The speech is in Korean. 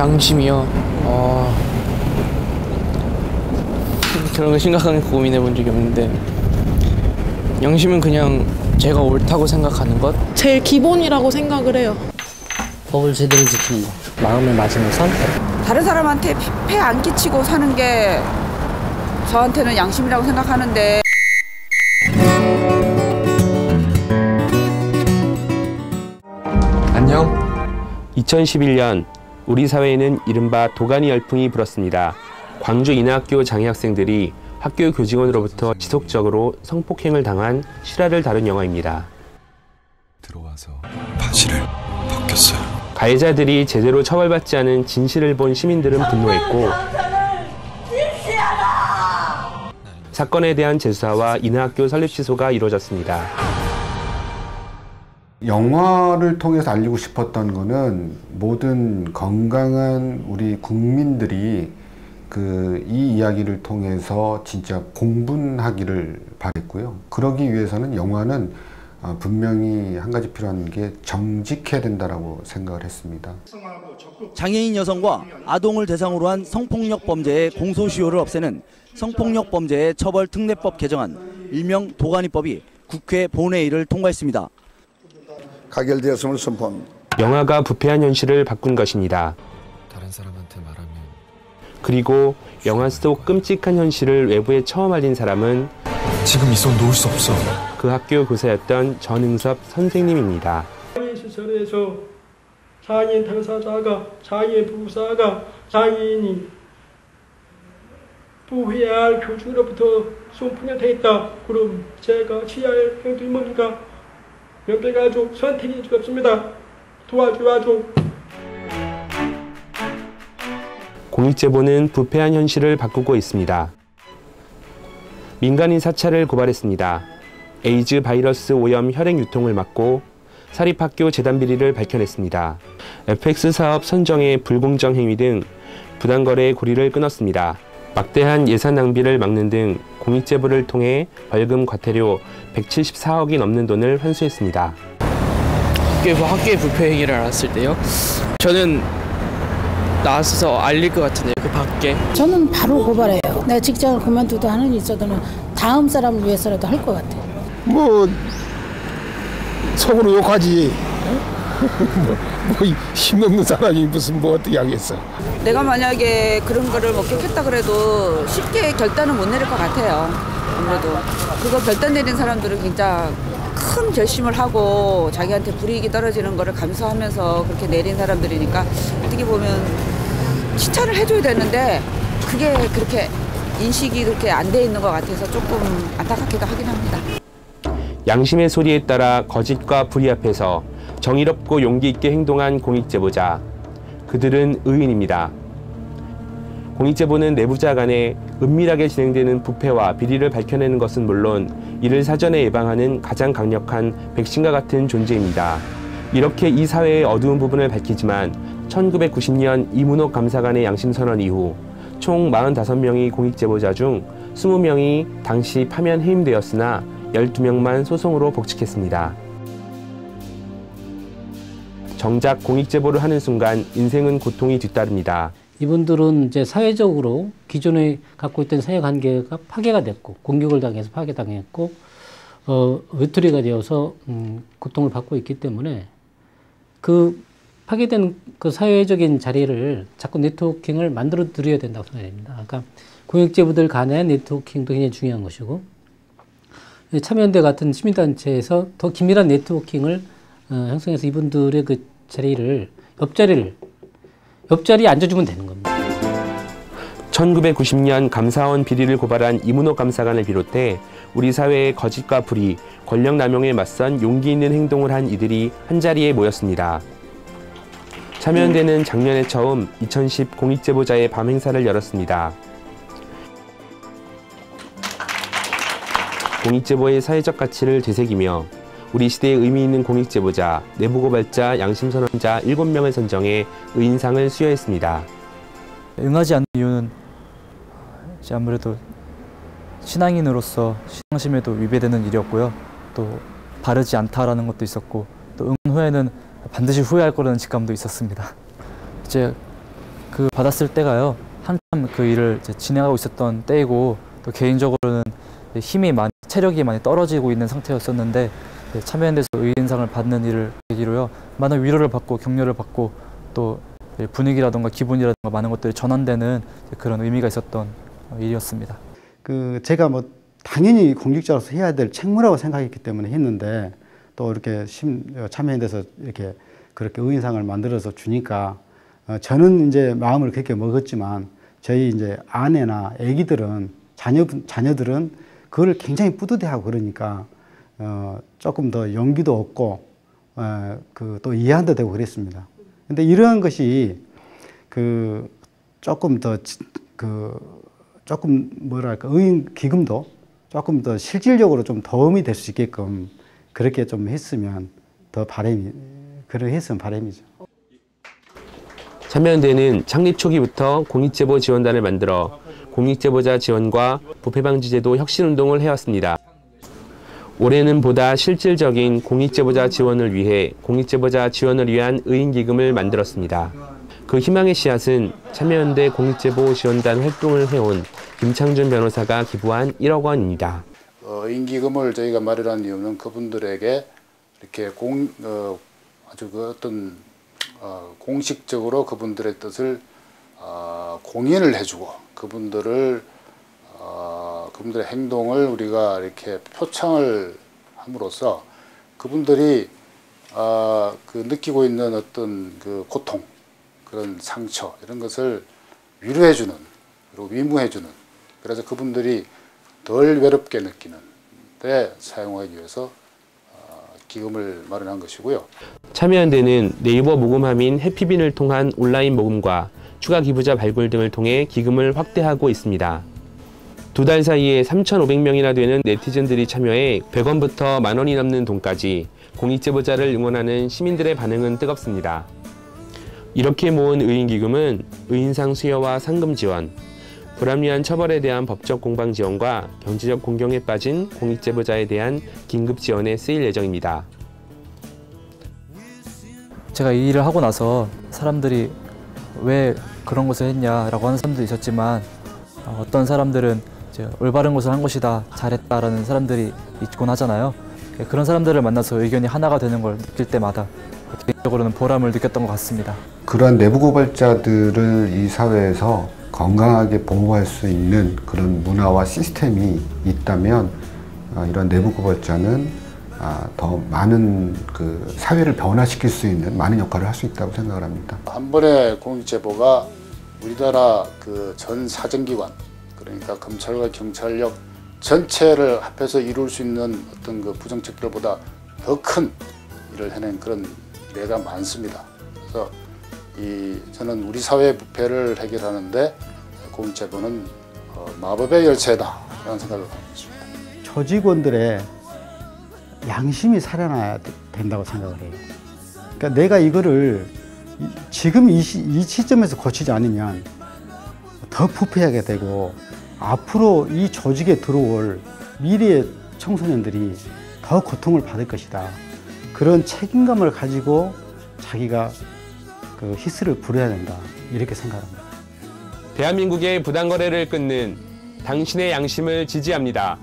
양심이요? 그런 거 심각하게 고민해 본 적이 없는데 양심은 그냥 제가 옳다고 생각하는 것? 제일 기본이라고 생각을 해요. 법을 제대로 지키는 거. 마음에 맞으면 선택. 다른 사람한테 폐 안 끼치고 사는 게 저한테는 양심이라고 생각하는데. 안녕. 2011년 우리 사회에는 이른바 도가니 열풍이 불었습니다. 광주 인하학교 장애학생들이 학교 교직원으로부터 지속적으로 성폭행을 당한 실화를 다룬 영화입니다. 들어와서 바지를 벗겼어요. 가해자들이 제대로 처벌받지 않은 진실을 본 시민들은 분노했고 사건에 대한 재수사와 인하학교 설립 취소가 이루어졌습니다. 영화를 통해서 알리고 싶었던 거는 모든 건강한 우리 국민들이 이 이야기를 통해서 진짜 공분하기를 바랬고요. 그러기 위해서는 영화는 분명히 한 가지 필요한 게 정직해야 된다라고 생각을 했습니다. 장애인 여성과 아동을 대상으로 한 성폭력 범죄의 공소시효를 없애는 성폭력범죄의 처벌특례법 개정안 일명 도가니법이 국회 본회의를 통과했습니다. 가결되었음을 선포합니다. 영화가 부패한 현실을 바꾼 것입니다. 다른 사람한테 말하면 그리고 영화 속 끔찍한 현실을 외부에 처음 알린 사람은 지금 이 손 놓을 수 없어. 그 학교 교사였던 전응섭 선생님입니다. 장애인 시설에서 장애인 당사자가 장애인 부사가 장애인이 부해야 할 교주로부터 성폭력을 했다. 그럼 제가 취할 행동이 뭡니까? 연배가족 선택이 없습니다. 도와줘야죠. 공익제보는 부패한 현실을 바꾸고 있습니다. 민간인 사찰을 고발했습니다. 에이즈 바이러스 오염 혈액 유통을 막고 사립학교 재단 비리를 밝혀냈습니다. FX 사업 선정의 불공정 행위 등 부당거래의 고리를 끊었습니다. 막대한 예산 낭비를 막는 등 공익제보를 통해 벌금 과태료 174억이 넘는 돈을 환수했습니다. 학교의 부패 행위를 알았을 때요? 저는 나서서 알릴 것 같은데 그 밖에. 저는 바로 고발해요. 내가 직장을 그만두도 하는 있어도는 다음 사람을 위해서라도 할 것 같아요. 뭐 속으로 욕하지. 힘없는 사람이 무슨 어떻게 하겠어. 내가 만약에 그런 거를 목격했다 그래도 쉽게 결단은 못 내릴 것 같아요. 아무래도 그거 결단 내린 사람들은 굉장히 큰 결심을 하고 자기한테 불이익이 떨어지는 거를 감수하면서 그렇게 내린 사람들이니까 어떻게 보면 칭찬을 해줘야 되는데 그게 그렇게 인식이 그렇게 안 돼 있는 것 같아서 조금 안타깝기도 하긴 합니다. 양심의 소리에 따라 거짓과 불의 앞에서 정의롭고 용기 있게 행동한 공익제보자. 그들은 의인입니다. 공익제보는 내부자 간에 은밀하게 진행되는 부패와 비리를 밝혀내는 것은 물론 이를 사전에 예방하는 가장 강력한 백신과 같은 존재입니다. 이렇게 이 사회의 어두운 부분을 밝히지만 1990년 이문옥 감사관의 양심선언 이후 총 45명이 공익제보자 중 20명이 당시 파면 해임되었으나 12명만 소송으로 복직했습니다. 정작 공익제보를 하는 순간 인생은 고통이 뒤따릅니다. 이분들은 이제 사회적으로 기존에 갖고 있던 사회관계가 파괴가 됐고 공격을 당해서 파괴당했고 외톨이가 되어서 고통을 받고 있기 때문에 그 파괴된 그 사회적인 자리를 자꾸 네트워킹을 만들어 드려야 된다고 생각합니다. 그러니까 공익제보들 간의 네트워킹도 굉장히 중요한 것이고 참여연대 같은 시민단체에서 더 긴밀한 네트워킹을 형성해서 이분들의 그 자리를 옆자리에 앉아주면 되는 겁니다. 1990년 감사원 비리를 고발한 이문옥 감사관을 비롯해 우리 사회의 거짓과 불의, 권력 남용에 맞선 용기 있는 행동을 한 이들이 한자리에 모였습니다. 참여연대는 작년에 처음 2010 공익제보자의 밤 행사를 열었습니다. 공익제보의 사회적 가치를 되새기며 우리 시대의 의미 있는 공익제보자, 내부고발자, 양심선언자 7명을 선정해 의인상을 수여했습니다. 응하지 않는 이유는 이제 아무래도 신앙인으로서 신앙심에도 위배되는 일이었고요. 또 바르지 않다라는 것도 있었고 또 응원 후에는 반드시 후회할 거라는 직감도 있었습니다. 이제 그 받았을 때가요, 한참 그 일을 이제 진행하고 있었던 때이고, 또 개인적으로는 힘이 많이, 체력이 많이 떨어지고 있는 상태였었는데, 참여연대에서 의인상을 받는 일을 계기로요, 많은 위로를 받고 격려를 받고 또 분위기라든가 기분이라든가 많은 것들이 전환되는 그런 의미가 있었던 일이었습니다. 제가 뭐 당연히 공직자로서 해야 될 책무라고 생각했기 때문에 했는데, 또 이렇게 참여연대에서 이렇게 그렇게 의인상을 만들어서 주니까 저는 이제 마음을 그렇게 먹었지만 저희 이제 아내나 아기들은 자녀들은 그걸 굉장히 뿌듯해하고 그러니까 조금 더 용기도 얻고 또 이해한도 되고 그랬습니다. 근데 이러한 것이 조금 더 조금 뭐랄까 의인 기금도 조금 더 실질적으로 좀 도움이 될 수 있게끔 그렇게 좀 했으면 더 그렇게 했으면 바람이죠. 참여연대는 창립 초기부터 공익제보 지원단을 만들어 공익제보자 지원과 부패방지제도 혁신운동을 해왔습니다. 올해는 보다 실질적인 공익제보자 지원을 위해 공익제보자 지원을 위한 의인기금을 만들었습니다. 그 희망의 씨앗은 참여연대 공익제보 지원단 활동을 해온 김창준 변호사가 기부한 1억 원입니다. 의인기금을 저희가 마련한 이유는 그분들에게 이렇게 아주 공식적으로 그분들의 뜻을 공인을 해주고 그분들의 행동을 우리가 이렇게 표창을 함으로써 그분들이 느끼고 있는 어떤 그 고통, 그런 상처 이런 것을 위로해주는, 그리고 위무해주는, 그래서 그분들이 덜 외롭게 느끼는 데 사용하기 위해서 기금을 마련한 것이고요. 참여연대는 네이버 모금함인 해피빈을 통한 온라인 모금과 추가 기부자 발굴 등을 통해 기금을 확대하고 있습니다. 2달 사이에 3,500명이나 되는 네티즌들이 참여해 100원부터 만원이 넘는 돈까지 공익제보자를 응원하는 시민들의 반응은 뜨겁습니다. 이렇게 모은 의인기금은 의인상 수여와 상금 지원, 불합리한 처벌에 대한 법적 공방 지원과 경제적 공경에 빠진 공익제보자에 대한 긴급 지원에 쓰일 예정입니다. 제가 이 일을 하고 나서 사람들이 왜 그런 것을 했냐라고 하는 사람도 있었지만, 어떤 사람들은 이제 올바른 것을 한 것이다, 잘했다라는 사람들이 있곤 하잖아요. 그런 사람들을 만나서 의견이 하나가 되는 걸 느낄 때마다 개인적으로는 보람을 느꼈던 것 같습니다. 그러한 내부 고발자들을 이 사회에서 건강하게 보호할 수 있는 그런 문화와 시스템이 있다면 이런 내부 고발자는 더 많은 그 사회를 변화시킬 수 있는 많은 역할을 할 수 있다고 생각을 합니다. 한 번의 공익제보가 우리나라 그 전 사정기관, 그러니까 검찰과 경찰력 전체를 합해서 이룰 수 있는 어떤 그 부정책들보다 더 큰 일을 해낸 그런 예가 많습니다. 그래서 저는 우리 사회의 부패를 해결하는데 공익제보는 마법의 열쇠다라는 생각을 하고 있습니다. 조직원들의 양심이 살아나야 된다고 생각을 해요. 그러니까 내가 이거를 지금 이 시점에서 고치지 않으면 더 부패하게 되고 앞으로 이 조직에 들어올 미래의 청소년들이 더 고통을 받을 것이다. 그런 책임감을 가지고 자기가 그 히스를 부려야 된다. 이렇게 생각합니다. 대한민국의 부당거래를 끊는 당신의 양심을 지지합니다.